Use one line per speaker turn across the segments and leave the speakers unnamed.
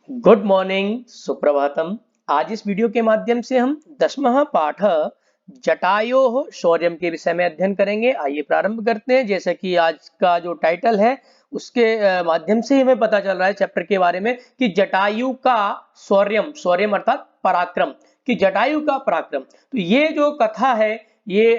Good morning, Suprabhatam. आज इस video के माध्यम से हम 10वां पाठ जटायोः शौर्यम के विषय में अध्ययन करेंगे। आइए प्रारंभ करते हैं। जैसे कि आज का जो टाइटल है उसके माध्यम से ही हमें पता चल रहा है चैप्टर के बारे में कि जटायु का शौर्यम, शौर्यम अर्थात पराक्रम, कि जटायु का पराक्रम। तो ये जो कथा है ये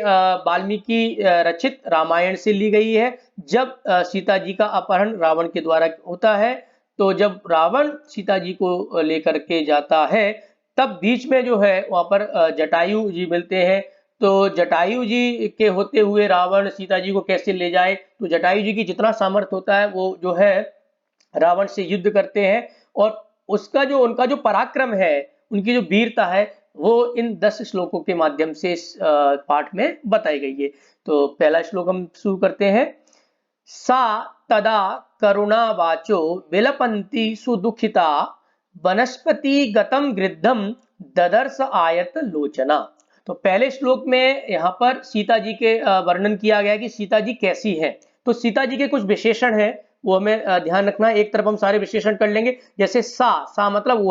वाल्मीकि रचित रामायण से ली गई है। जब सीता जी का अपहरण रावण के द्वारा होता है, तो जब रावण सीता जी को लेकर के जाता है, तब बीच में जो है वहां पर जटायु जी मिलते हैं। तो जटायु जी के होते हुए रावण सीता जी को कैसे ले जाए, तो जटायु जी की जितना सामर्थ्य होता है वो जो है रावण से युद्ध करते हैं। और उसका जो उनका जो पराक्रम है, उनकी जो वीरता है, वो इन 10 श्लोकों के माध्यम से इस पाठ में बताई गई है। तो पहला श्लोक हम शुरू करते हैं। सा तदा करुणावाचो विलपन्ति सुदुःखिता वनस्पति गतम गृद्धम ददर्श आयत लोचना। तो पहले श्लोक में यहाँ पर सीता जी के वर्णन किया गया कि सीता जी कैसी हैं। तो सीता जी के कुछ विशेषण हैं, वो हमें ध्यान रखना है। एक तरफ हम सारे विशेषण कर लेंगे। जैसे सा मतलब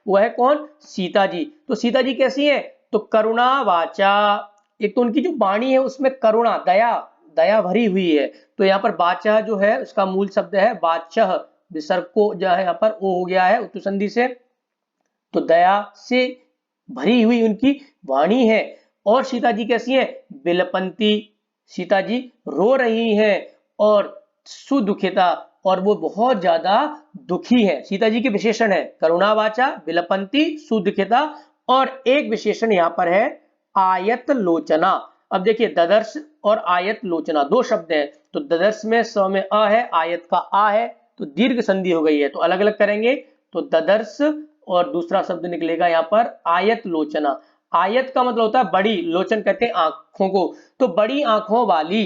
वो है कौन? सीता जी। तो सीता जी कैसी है? तो करुणा वाचा, एक तो उनकी जो वाणी है उसमें करुणा, दया दया भरी हुई है। तो यहाँ पर वाचा जो है उसका मूल शब्द है वाचः, विसर्ग को जो है यहाँ पर ओ हो गया है उत्तु संधि से। तो दया से भरी हुई उनकी वाणी है। और सीता जी कैसी है? बिलपंती, सीता जी रो रही हैं। और सुदुखिता, और वो बहुत ज्यादा दुखी है। सीता जी के विशेषण है करुणावाचा, बिलपंती, सुदुखिता। और एक विशेषण यहाँ पर है आयत लोचना। अब देखिए ददर्श और आयत लोचना दो शब्द हैं। तो ददर्श में स में अ है, आयत का आ है, तो दीर्घ संधि हो गई है, तो अलग अलग करेंगे। तो ददर्श और दूसरा शब्द निकलेगा यहाँ पर आयत लोचना। आयत का मतलब होता है बड़ी, लोचन कहते हैं आंखों को, तो बड़ी आंखों वाली।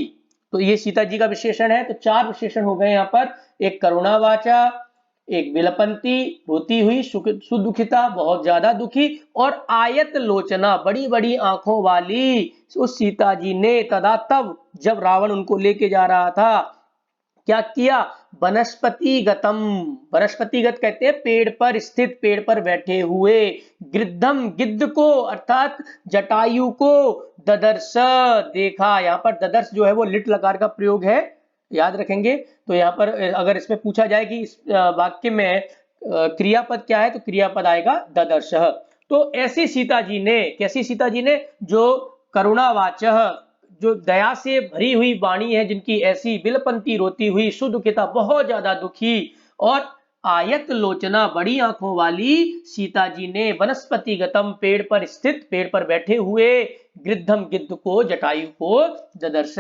तो ये सीता जी का विशेषण है। तो चार विशेषण हो गए यहाँ पर। एक करुणावाचा, एक विलपंती, रोती हुई, सुदुखिता, बहुत ज्यादा दुखी, और आयत लोचना, बड़ी बड़ी आंखों वाली उस सीता जी ने तदा तब, जब रावण उनको लेके जा रहा था, क्या किया? वनस्पतिगतम, वनस्पतिगत कहते हैं पेड़ पर स्थित, पेड़ पर बैठे हुए, गृद्धम गिद्ध को अर्थात जटायु को, ददर्श देखा। यहाँ पर ददर्श जो है वो लिट लकार का प्रयोग है, याद रखेंगे। तो यहाँ पर अगर इसमें पूछा जाए कि इस वाक्य में क्रियापद क्या है, तो क्रियापद आएगा ददर्श। तो ऐसी सीता जी ने, कैसी सीता जी ने? जो करुणावाचः, जो दया से भरी हुई वाणी है जिनकी, ऐसी बिलपंती, रोती हुई, सुदुखिता, बहुत ज्यादा दुखी, और आयत लोचना, बड़ी आंखों वाली सीता जी ने वनस्पतिगतम, पेड़ पर स्थित, पेड़ पर बैठे हुए, गृद्धम गिद्ध को, जटायु को, ददर्श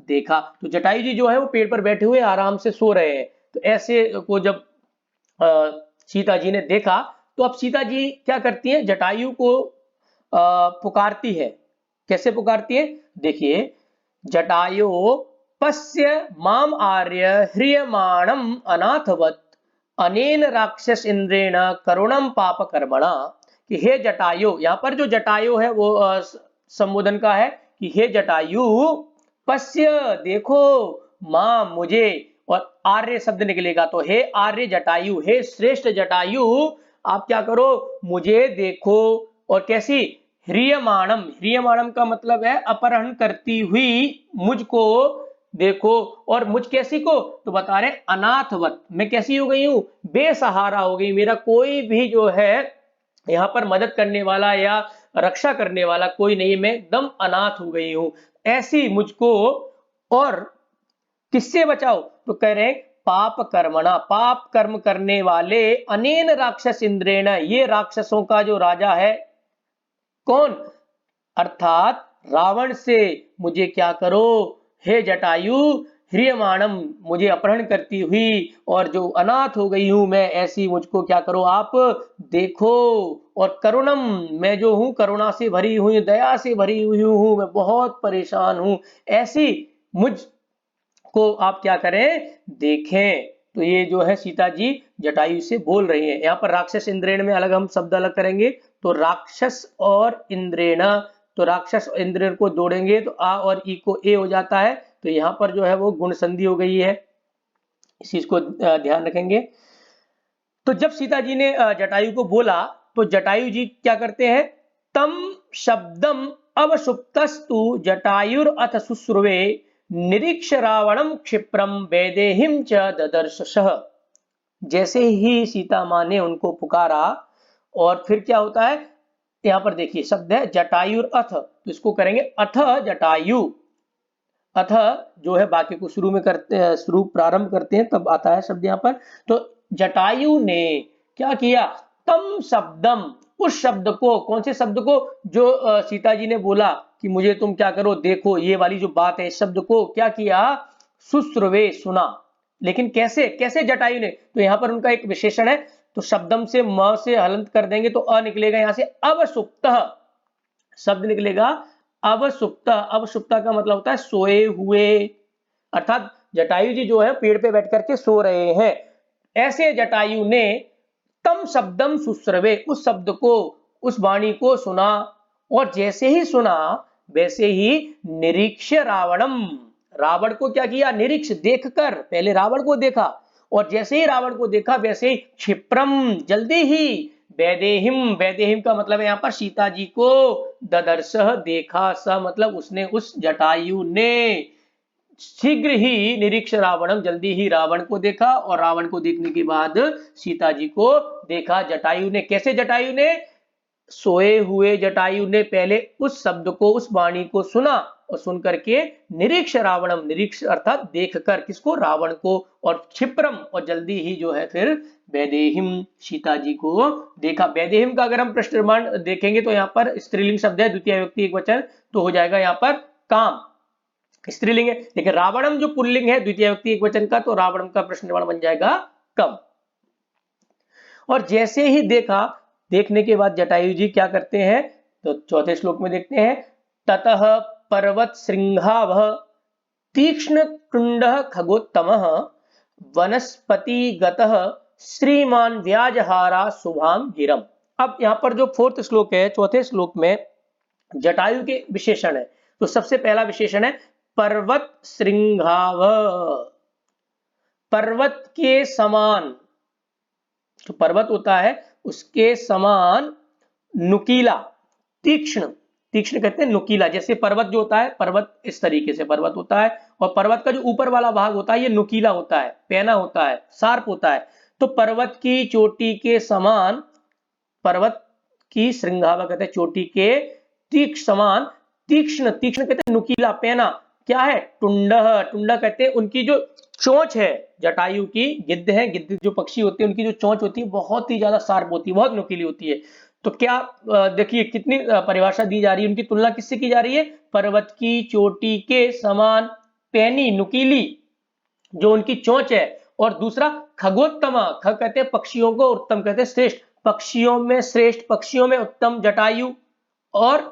देखा। तो जटायु जी जो है वो पेड़ पर बैठे हुए आराम से सो रहे हैं। तो ऐसे को जब सीता जी ने देखा, तो अब सीता जी क्या करती है? जटायु को पुकारती है। कैसे पुकारती है? देखिए, जटायो पश्य माम आर्य ह्रियमाणम अनाथवत अनेन राक्षस इंद्रेण करुणम पाप कर्मणा। कि हे जटायु, यहाँ पर जो जटायु है वो संबोधन का है कि हे जटायु, पश्य देखो, मां मुझे, और आर्य शब्द निकलेगा। तो हे आर्य जटायु, हे श्रेष्ठ जटायु, आप क्या करो? मुझे देखो। और कैसी? ह्रियमाणम, ह्रियमाणम का मतलब है अपहरण करती हुई मुझको देखो। और मुझ कैसी को? तो बता रहे अनाथवत, मैं कैसी हो गई हूं? बेसहारा हो गई। मेरा कोई भी जो है यहाँ पर मदद करने वाला या रक्षा करने वाला कोई नहीं, मैं एकदम अनाथ हो गई हूं। ऐसी मुझको, और किससे बचाओ? तो कह रहे पाप कर्मणा, पाप कर्म करने वाले, अनेन राक्षस इंद्रेण, ये राक्षसों का जो राजा है, कौन? अर्थात रावण से मुझे क्या करो? हे जटायु, ह्रियमाणम, मुझे अपहरण करती हुई, और जो अनाथ हो गई हूं मैं, ऐसी मुझको क्या करो आप? देखो। और करुणम, मैं जो हूं करुणा से भरी हुई, दया से भरी हुई हूं, मैं बहुत परेशान हूं, ऐसी मुझ को आप क्या करें? देखें। तो ये जो है सीता जी जटायु से बोल रही हैं। यहाँ पर राक्षस इंद्रेण में अलग हम शब्द अलग करेंगे। तो राक्षस और इंद्रेण, तो राक्षस और इंद्रेण को जोड़ेंगे तो आ और ई को ए हो जाता है। तो यहाँ पर जो है वो गुण संधि हो गई है, इस चीज को ध्यान रखेंगे। तो जब सीता जी ने जटायु को बोला तो जटायु जी क्या करते हैं, तम शब्दम अवसुप्तस्तु जटायुर अथ शुश्रुवे निरीक्ष रावणम क्षिप्रम वैदेहिम च ददर्शः। जैसे ही सीता माँ ने उनको पुकारा और फिर क्या होता है, यहाँ पर देखिए शब्द है जटायुर अथ, तो इसको करेंगे अथ जटायु। अथ जो है वाक्य को शुरू में करते हैं, शुरू प्रारंभ करते हैं तब आता है शब्द यहाँ पर। तो जटायु ने क्या किया, तम शब्दम, उस शब्द को, कौन से शब्द को, जो सीता जी ने बोला कि मुझे तुम क्या करो देखो, ये वाली जो बात है, इस शब्द को क्या किया, शुश्रुवे, सुना। लेकिन कैसे, कैसे जटायु ने, तो यहाँ पर उनका एक विशेषण है, तो शब्दम से म से हलंत कर देंगे तो अ निकलेगा, यहाँ से अवसुप्तः शब्द निकलेगा, अवसुप्ता। अवसुप्ता का मतलब होता है सोए हुए, अर्थात जटायु जी जो है पेड़ पे बैठ करके सो रहे हैं। ऐसे जटायु ने तम शब्दम शुश्रवे, उस शब्द को, उस वाणी को सुना, और जैसे ही सुना वैसे ही निरीक्ष रावणम, रावण को क्या किया, निरीक्ष, देखकर, पहले रावण को देखा, और जैसे ही रावण को देखा वैसे ही क्षिप्रम, जल्दी ही, वैदेहिम, वैदेहिम का मतलब है यहाँ पर सीता जी को, ददर्शः, देखा, स मतलब उसने, उस जटायु ने, शीघ्र ही, निरीक्ष रावणम, जल्दी ही रावण को देखा, और रावण को देखने के बाद सीता जी को देखा। जटायु ने, कैसे जटायु ने, सोए हुए जटायु ने पहले उस शब्द को, उस वाणी को सुना, और सुन करके निरीक्ष रावणम, निरीक्ष अर्थात देखकर, किसको, रावण को, और क्षिप्रम, और जल्दी ही जो है फिर वैदेहिम, सीता जी को देखा। वैदेहिम का अगर हम प्रश्न निर्माण देखेंगे तो यहाँ पर स्त्रीलिंग शब्द है, द्वितीय व्यक्ति एकवचन, तो हो जाएगा यहाँ पर काम, स्त्रीलिंग है। लेकिन रावणम जो पुल्लिंग है द्वितीय व्यक्ति एकवचन का, तो रावणम का प्रश्न निर्माण बन जाएगा कम। और जैसे ही देखा, देखने के बाद जटायु जी क्या करते हैं, तो चौथे श्लोक में देखते हैं, ततः पर्वत श्रृंगाव तीक्ष्ण कुंड खगोत्तमः वनस्पतिगतः श्रीमान व्याजहारा शुभाम गिरम। अब यहाँ पर जो फोर्थ श्लोक है, चौथे श्लोक में जटायु के विशेषण है, तो सबसे पहला विशेषण है पर्वत श्रृंगाव, पर्वत के समान, जो पर्वत होता है उसके समान नुकीला, तीक्ष्ण, तीक्ष्ण कहते हैं नुकीला, जैसे पर्वत जो होता है, पर्वत इस तरीके से पर्वत होता है, और पर्वत का जो ऊपर वाला भाग होता है ये नुकीला होता है, पैना होता है, शार्प होता है। तो पर्वत की चोटी के समान, पर्वत की श्रृंगावा कहते हैं चोटी के तीक्ष्ण समान, तीक्ष्ण, तीक्ष्ण कहते हैं नुकीला, पैना क्या है, टुंड, टुंड कहते हैं उनकी जो चोंच है, जटायु की, गिद्ध है, गिद्ध जो पक्षी होते हैं उनकी जो चोंच होती है बहुत ही ज्यादा शार्प होती है, बहुत नुकीली होती है। तो क्या देखिए कितनी परिभाषा दी जा रही है, उनकी तुलना किससे की जा रही है, पर्वत की चोटी के समान पैनी, नुकीली जो उनकी चोंच है, और दूसरा खगोत्तमा, खग कहते हैं पक्षियों को, उत्तम कहते हैं श्रेष्ठ, पक्षियों में श्रेष्ठ, पक्षियों में उत्तम जटायु, और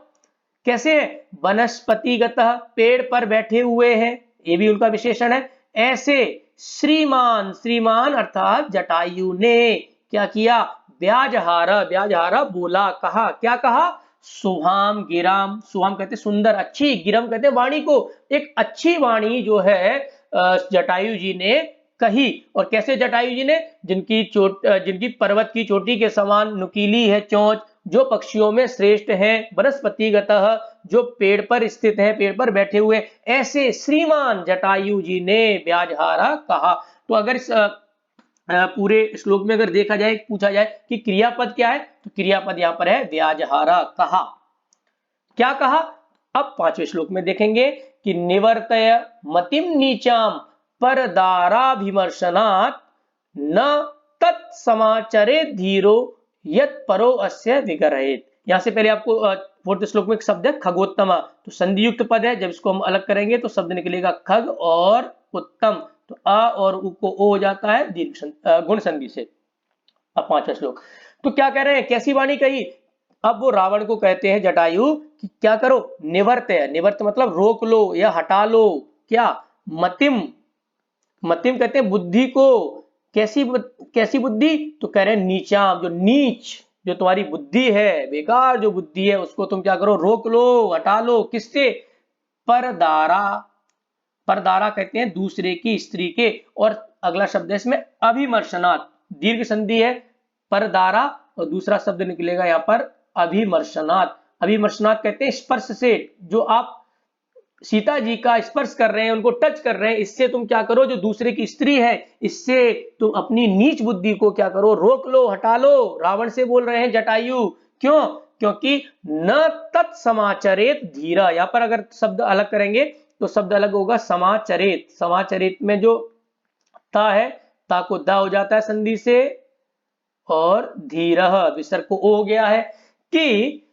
कैसे है, वनस्पतिगत, पेड़ पर बैठे हुए हैं, ये भी उनका विशेषण है। ऐसे श्रीमान, श्रीमान अर्थात जटायु ने क्या किया, व्याजहारा, व्याजहारा बोला, कहा, क्या कहा, शुभाम गिराम, शुभाम कहते सुंदर, अच्छी, गिरम कहते वाणी को, एक अच्छी वाणी जो है जटायु जी ने कही। और कैसे जटायु जी ने, जिनकी पर्वत की चोटी के समान नुकीली है चोंच, जो पक्षियों में श्रेष्ठ हैं, वनस्पतिगतः जो पेड़ पर स्थित है, पेड़ पर बैठे हुए, ऐसे श्रीमान जटायु जी ने व्याजहारा कहा। तो अगर इस पूरे श्लोक में अगर देखा जाए, पूछा जाए कि क्रियापद क्या है, तो क्रियापद यहाँ पर है व्याजहारा, कहा, क्या कहा। अब पांचवें श्लोक में देखेंगे कि निवर्तय मतिम नीचाम परदाराभिमर्शनात् न तत्समाचरे धीरो यत परो अस्य विगरहेत। यहां से पहले आपको फोर्थ श्लोक में एक शब्द है खगोत्तमा, तो संधि युक्त पद है, जब इसको हम अलग करेंगे तो शब्द निकलेगा खग और उत्तम, तो अ और उ को ओ हो जाता है दीर्घ गुण संधि से। अब पांचवा श्लोक, तो क्या कह रहे हैं, कैसी वाणी कही, अब वो रावण को कहते हैं जटायु कि क्या करो, निवर्त है, निवर्त मतलब रोक लो या हटा लो, क्या, मतिम, मतिम कहते हैं बुद्धि को, कैसी कैसी बुद्धि, तो कह रहे हैं नीचाम, जो नीच, जो तुम्हारी बुद्धि है, बेकार जो बुद्धि है, उसको तुम क्या करो, रोक लो, हटा लो, किससे, परदारा, परदारा कहते हैं दूसरे की, स्त्री के, और अगला शब्द है इसमें अभिमर्शनात्, दीर्घ संधि है परदारा, और दूसरा शब्द निकलेगा यहाँ पर अभिमर्शनात्। अभिमर्शनात् कहते हैं स्पर्श से, जो आप सीता जी का स्पर्श कर रहे हैं, उनको टच कर रहे हैं, इससे तुम क्या करो, जो दूसरे की स्त्री है, इससे तुम अपनी नीच बुद्धि को क्या करो, रोक लो, हटा लो। रावण से बोल रहे हैं जटायु, क्यों? क्योंकि न तत्समाचरेत धीरा। यहाँ पर अगर शब्द अलग करेंगे तो शब्द अलग होगा समाचरेत। समाचरेत में जो ता है, ता को दा हो जाता है संधि से, और धीरह विसर्ग को ओ हो गया है कि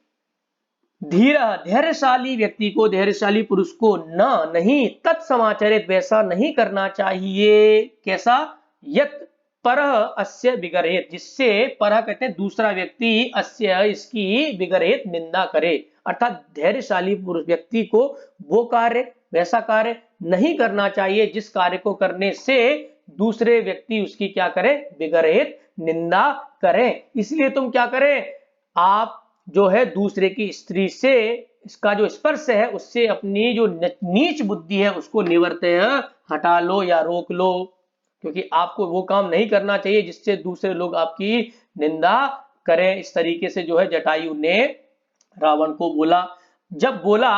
धीर धैर्यशाली व्यक्ति को, धैर्यशाली पुरुष को न नहीं तत्समाचरित वैसा नहीं करना चाहिए। कैसा? यत परह अस्य विगरहेत, जिससे परह कहते हैं दूसरा व्यक्ति, अस्य इसकी विगरहेत निंदा करे। अर्थात धैर्यशाली पुरुष व्यक्ति को वो कार्य, वैसा कार्य नहीं करना चाहिए जिस कार्य को करने से दूसरे व्यक्ति उसकी क्या करे, विगरहेत निंदा करें। इसलिए तुम क्या करें, आप जो है दूसरे की स्त्री से इसका जो स्पर्श है उससे अपनी जो नीच बुद्धि है उसको निवर्तय हटा लो या रोक लो, क्योंकि आपको वो काम नहीं करना चाहिए जिससे दूसरे लोग आपकी निंदा करें। इस तरीके से जो है जटायु ने रावण को बोला। जब बोला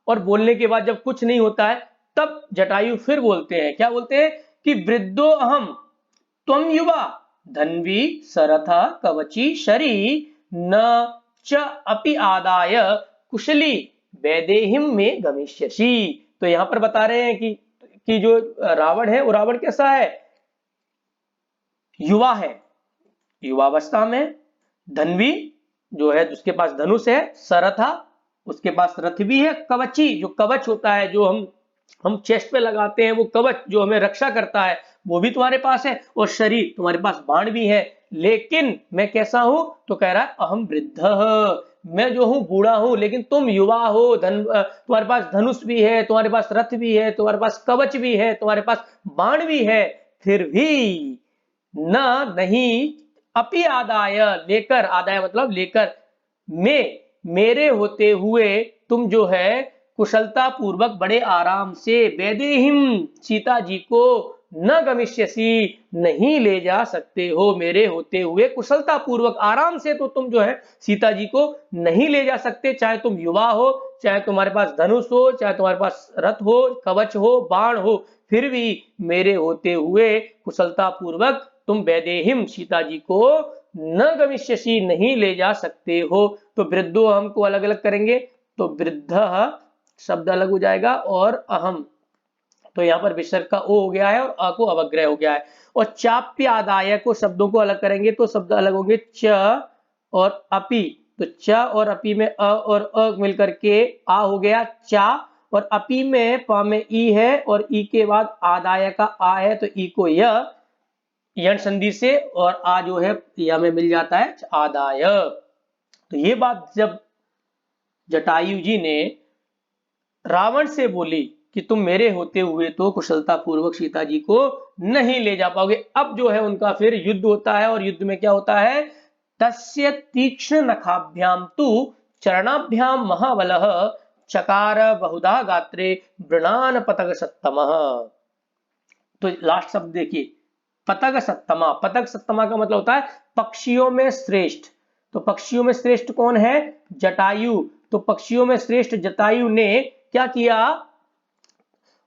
और बोलने के बाद जब कुछ नहीं होता है, तब जटायु फिर बोलते हैं, क्या बोलते हैं कि वृद्धो अहम त्वं युवा धन्वी सरथ कवची शरी न च अपि आदाय कुशली वैदेहिम में गमिष्यसि। तो यहां पर बता रहे हैं कि जो रावण है वो रावण कैसा है, युवा है, युवावस्था में, धन्वी जो है उसके पास धनुष है, सरथा उसके पास रथ भी है, कवची जो कवच होता है जो हम चेस्ट पे लगाते हैं, वो कवच जो हमें रक्षा करता है वो भी तुम्हारे पास है, और शरीर तुम्हारे पास बाण भी है। लेकिन मैं कैसा हूं, तो कह रहा है अहम वृद्ध, मैं जो हूं बूढ़ा हूं, लेकिन तुम युवा हो, तुम्हारे पास धनुष भी है, तुम्हारे पास रथ भी है, तुम्हारे पास कवच भी है, तुम्हारे पास बाण भी है, फिर भी न नहीं अपि आदाय लेकर, आदाय मतलब लेकर, मेरे होते हुए तुम जो है कुशलता पूर्वक बड़े आराम से वैदेहिम सीता जी को न गमिष्यसि नहीं ले जा सकते हो, मेरे होते हुए कुशलता पूर्वक आराम से तो तुम जो है सीता जी को नहीं ले जा सकते। चाहे तुम युवा हो, चाहे तुम्हारे पास धनुष हो, चाहे तुम्हारे पास रथ हो, कवच हो, बाण हो, फिर भी मेरे होते हुए कुशलता पूर्वक तुम वैदेहिम सीता जी को न गमिष्यसि नहीं ले जा सकते हो। तो वृद्धो अहम को अलग अलग करेंगे तो वृद्ध शब्द अलग हो जाएगा, और अहम तो यहाँ पर विसर्ग का ओ हो गया है और अ को अवग्रह हो गया है। और चाप्य आदाय को शब्दों को अलग करेंगे तो शब्द अलग होंगे, च और अपि। तो च और अपि में अ और अ मिलकर के आ हो गया चा, और अपि में प में ई है, और ई के बाद आदाय का आ है तो ई को यण संधि से, और आ जो है या में मिल जाता है आदाय। तो ये बात जब जटायु जी ने रावण से बोली कि तुम मेरे होते हुए तो कुशलता पूर्वक सीता जी को नहीं ले जा पाओगे, अब जो है उनका फिर युद्ध होता है, और युद्ध में क्या होता है, तस्य तीक्ष्ण नखाभ्याम तु चरणाभ्याम महाबलः चकार बहुधा गात्रे वृणान पतग सत्तमः। तो लास्ट शब्द देखिए, पतग सत्तमा। पतग सत्तमा का मतलब होता है पक्षियों में श्रेष्ठ। तो पक्षियों में श्रेष्ठ कौन है, जटायु। तो पक्षियों में श्रेष्ठ जटायु ने क्या किया,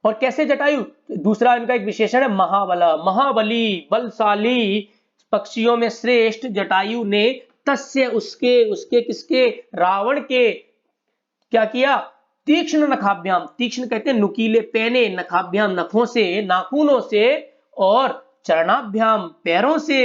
और कैसे जटायु, दूसरा इनका एक विशेषण है महाबला, महाबली बलशाली, पक्षियों में श्रेष्ठ जटायु ने तस्य उसके किसके, रावण के क्या किया, तीक्ष्ण नखाभ्याम, तीक्ष्ण कहते हैं नुकीले पैने, नखाभ्याम नखों से, नाखूनों से, और चरणाभ्याम पैरों से।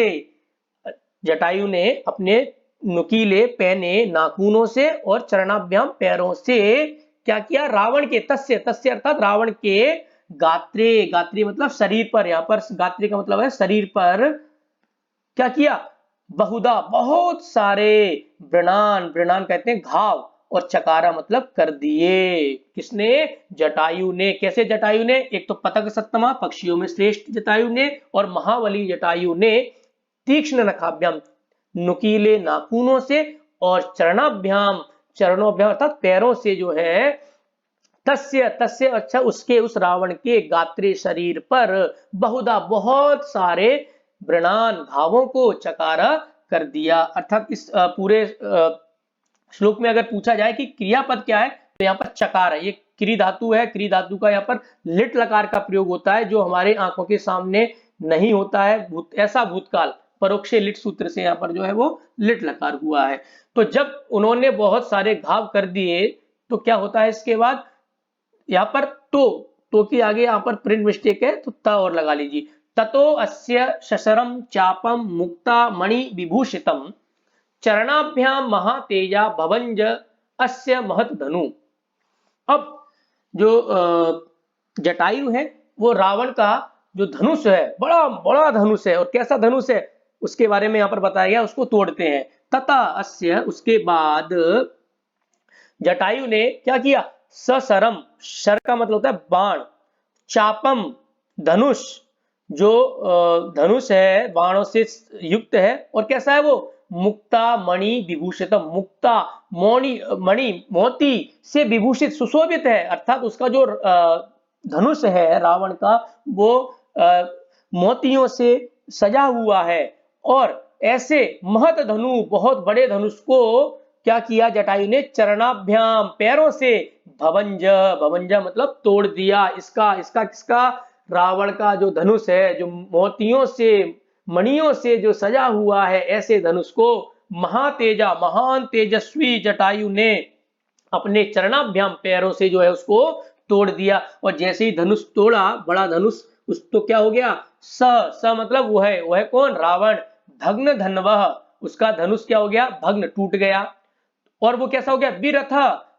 जटायु ने अपने नुकीले पैने नाखूनों से और चरणाभ्याम पैरों से क्या किया, रावण के, तस्य तस्य अर्थात रावण के गात्रे, गात्रे मतलब शरीर पर, यहां पर गात्रे का मतलब है शरीर पर क्या किया, बहुधा बहुत सारे, व्रणान, व्रणान कहते हैं घाव, और चकारा मतलब कर दिए। किसने, जटायु ने। कैसे जटायु ने, एक तो पतग सत्तमा पक्षियों में श्रेष्ठ जटायु ने, और महाबली जटायु ने तीक्ष्ण नखाभ्याम नुकीले नाखूनों से, और चरणाभ्याम, चरणोभ्याम अर्थात पैरों से जो है, तस्य तस्य अच्छा उसके, उस रावण के गात्रे शरीर पर, बहुधा बहुत सारे व्रणान घावों को चकारा कर दिया। अर्थात इस पूरे श्लोक में अगर पूछा जाए कि क्रियापद क्या है तो यहाँ पर चकार है। ये क्री धातु है, क्री धातु का यहाँ पर लिट लकार का प्रयोग होता है जो हमारे आंखों के सामने नहीं होता है। ऐसा भूतकाल परोक्षे लिट सूत्र से यहाँ पर जो है वो लिट लकार हुआ है। तो जब उन्होंने बहुत सारे घाव कर दिए तो क्या होता है इसके बाद, यहाँ पर तो की आगे यहाँ पर प्रिंट मिस्टेक है तो ता और लगा लीजिए। ततो अस्य शशरम चापम मुक्ता मणि विभूषितम चरणाभ्याम महातेजा भवंज अस्य महत धनु। अब जो जटायु है वो रावण का जो धनुष है, बड़ा बड़ा धनुष है, और कैसा धनुष है उसके बारे में यहाँ पर बताया गया, उसको तोड़ते हैं। तथा अस्य, उसके बाद जटायु ने क्या किया, सशरम, शर का मतलब होता है बाण, चापम धनुष, जो धनुष है बाणों से युक्त है, और कैसा है वो, मुक्ता मणि विभूषितम, मुक्ता मणि मोती से विभूषित सुशोभित है। अर्थात उसका जो धनुष है रावण का वो मोतियों से सजा हुआ है। और ऐसे महत धनु, बहुत बड़े धनुष को क्या किया जटायु ने, चरणाभ्याम, पैरों से, भवंज, भवंज मतलब तोड़ दिया। इसका किसका, रावण का जो धनुष है, जो मोतियों से मणियों से जो सजा हुआ है, ऐसे धनुष को महातेजा, महान तेजस्वी जटायु ने अपने चरणाभ्याम, पैरों से जो है उसको तोड़ दिया। और जैसे ही धनुष तोड़ा, बड़ा धनुष, उस तो क्या हो गया, स मतलब वो है कौन, रावण। भग्न धन्वः, उसका धनुष क्या हो गया, भग्न, टूट गया। और वो कैसा हो गया, विरथ,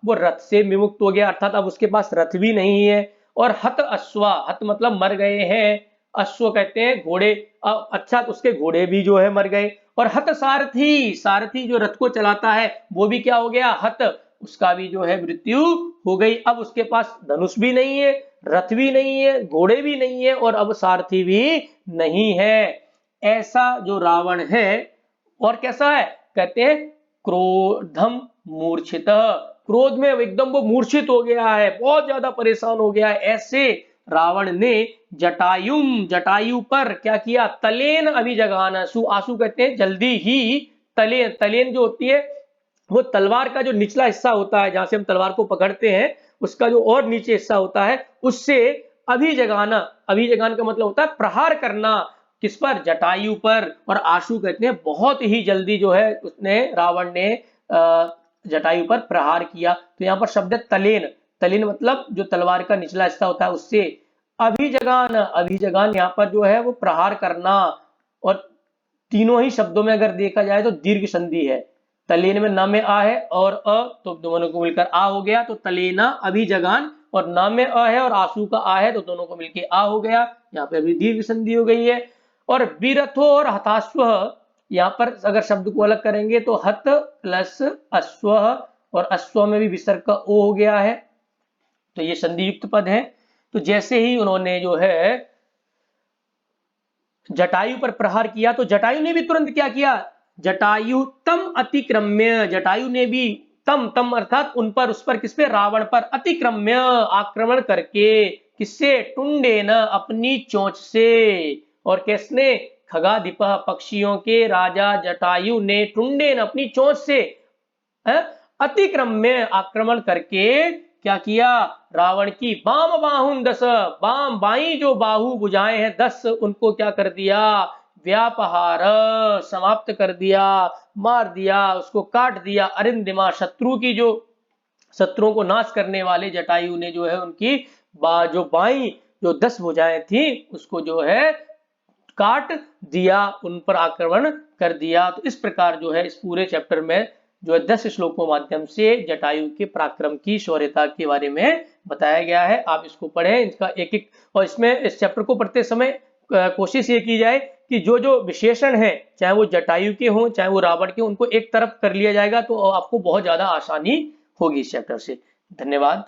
वो रथ से विमुक्त हो गया, अर्थात अब उसके पास रथ भी नहीं है। और हत अश्वा, हत मतलब मर गए हैं, अश्व कहते हैं घोड़े, अच्छा तो उसके घोड़े भी जो है मर गए। और हत सारथी, सारथी जो रथ को चलाता है वो भी क्या हो गया, हत, उसका भी जो है मृत्यु हो गई। अब उसके पास धनुष भी नहीं है, रथ भी नहीं है, घोड़े भी नहीं है, और अब सारथी भी नहीं है। ऐसा जो रावण है, और कैसा है, कहते हैं क्रोधम मूर्छित, क्रोध में एकदम वो मूर्छित हो गया है, बहुत ज्यादा परेशान हो गया है। ऐसे रावण ने जटायु पर क्या किया, तलेन अभिजगान, आंसू कहते हैं जल्दी ही, तलेन, तलेन जो होती है वो तलवार का जो निचला हिस्सा होता है, जहां से हम तलवार को पकड़ते हैं, उसका जो और नीचे हिस्सा होता है, उससे अभिजगाना, अभिजगान का मतलब होता है प्रहार करना, किस पर, जटायु पर। और आशु कहते हैं बहुत ही जल्दी जो है उसने, रावण ने जटायु पर प्रहार किया। तो यहाँ पर शब्द है तलेन, तलेन मतलब जो तलवार का निचला हिस्सा होता है उससे। अभिजगान, अभिजगान यहाँ पर जो है वो प्रहार करना। और तीनों ही शब्दों में अगर देखा जाए तो दीर्घ संधि है, तलेन में न में आ है और अ, तो दोनों को मिलकर आ हो गया, तो तलेना अभिजगान, और न में अ है और आंसू का आ है, तो दोनों को मिलकर आ हो गया, यहाँ पे अभी दीर्घ संधि हो गई है। और विरथो और हताश्व, यहाँ पर अगर शब्द को अलग करेंगे तो हत प्लस अश्व, और अश्व में भी विसर्ग का ओ हो गया है, तो ये संधि युक्त पद है। तो जैसे ही उन्होंने जो है जटायु पर प्रहार किया, तो जटायु ने भी तुरंत क्या किया, जटायु तम अतिक्रम्य, जटायु ने भी तम अर्थात उन पर, उस पर, किस पे, रावण पर, अतिक्रम्य आक्रमण करके, किससे, टुंडे न, अपनी चोंच से। और किसने, खगाधिप, पक्षियों के राजा जटायु ने, टुंडे न, अपनी चोंच से, अतिक्रम्य आक्रमण करके क्या किया, रावण की बाम बाहुन 10, बाम बाई जो बाहु बुझाए हैं 10, उनको क्या कर दिया, व्यापहार, समाप्त कर दिया, मार दिया, उसको काट दिया। अरिंदिमा, शत्रु की जो, शत्रुओं को नाश करने वाले जटायु ने जो है उनकी जो बाई जो 10 भुजाएं थी उसको जो है काट दिया, उन पर आक्रमण कर दिया। तो इस प्रकार जो है इस पूरे चैप्टर में जो है 10 श्लोकों माध्यम से जटायु के पराक्रम की, शौर्यता के बारे में बताया गया है। आप इसको पढ़ें, इसका एक एक, और इसमें इस चैप्टर को पढ़ते समय कोशिश ये की जाए कि जो जो विशेषण हैं, चाहे वो जटायु के हों चाहे वो रावण के, उनको एक तरफ कर लिया जाएगा तो आपको बहुत ज्यादा आसानी होगी इस चैप्टर से। धन्यवाद।